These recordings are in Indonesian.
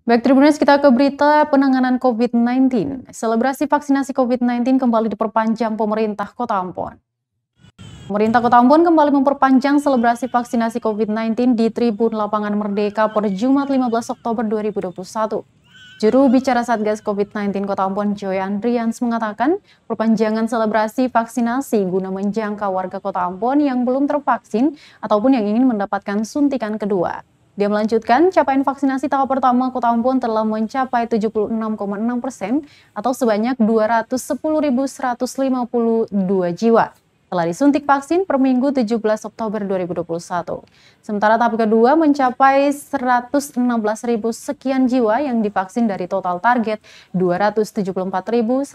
Baik Tribuners, kita ke berita penanganan COVID-19. Selebrasi vaksinasi COVID-19 kembali diperpanjang pemerintah Kota Ambon. Pemerintah Kota Ambon kembali memperpanjang selebrasi vaksinasi COVID-19 di Tribun Lapangan Merdeka per Jumat 15 Oktober 2021. Juru bicara Satgas COVID-19 Kota Ambon, Joy Andrians, mengatakan perpanjangan selebrasi vaksinasi guna menjangkau warga Kota Ambon yang belum tervaksin ataupun yang ingin mendapatkan suntikan kedua. Dia melanjutkan, capaian vaksinasi tahap pertama Kota Ambon telah mencapai 76,6% atau sebanyak 210.152 jiwa. Telah disuntik vaksin per Minggu 17 Oktober 2021. Sementara tahap kedua mencapai 116.000 sekian jiwa yang divaksin dari total target 274.194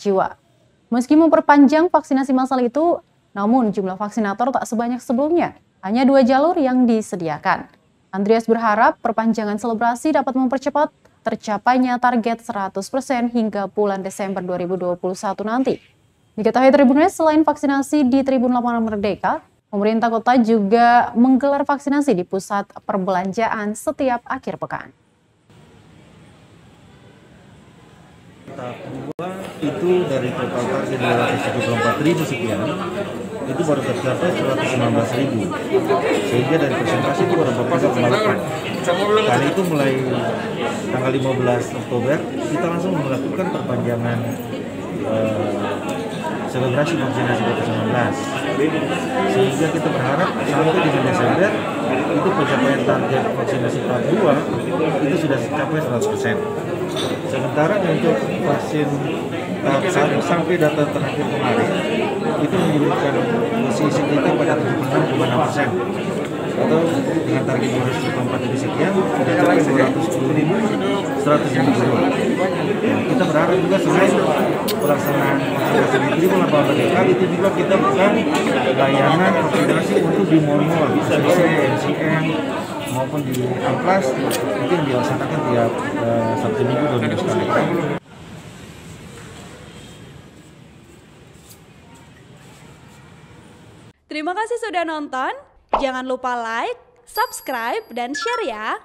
jiwa. Meski memperpanjang vaksinasi massal itu, namun jumlah vaksinator tak sebanyak sebelumnya. Hanya 2 jalur yang disediakan. Andreas berharap perpanjangan selebrasi dapat mempercepat tercapainya target 100% hingga bulan Desember 2021 nanti. Diketahui Tribuners, selain vaksinasi di Tribun Lapangan Merdeka, pemerintah kota juga menggelar vaksinasi di pusat perbelanjaan setiap akhir pekan. Tahap 2 itu dari total target 274.000 sekian, itu baru tercapai 119.000, sehingga dari presentasi itu baru 4,8. Kali itu mulai tanggal 15 Oktober kita langsung melakukan perpanjangan selebrasi vaksinasi COVID-19, sehingga kita berharap sampai dengan Desember itu pencapaian target vaksinasi tahap 2 itu sudah tercapai 100%. Sementara untuk vaksin tahap 1 sampai data terakhir kemarin itu menurunkan posisi kita pada 76,6%, atau dengan target 204.000 sekian sudah capai 210.100 jiwa. Kita berharap juga selain pelaksanaan vaksinasi di Tribun Lapangan Merdeka, itu juga kita bukan layanan vaksinasi untuk di mall-mall, CC, MCM maupun di Amplas, itu yang dilaksanakan tiap Sabtu Minggu 2 minggu sekali. Terima kasih sudah nonton. Jangan lupa like, subscribe, dan share ya.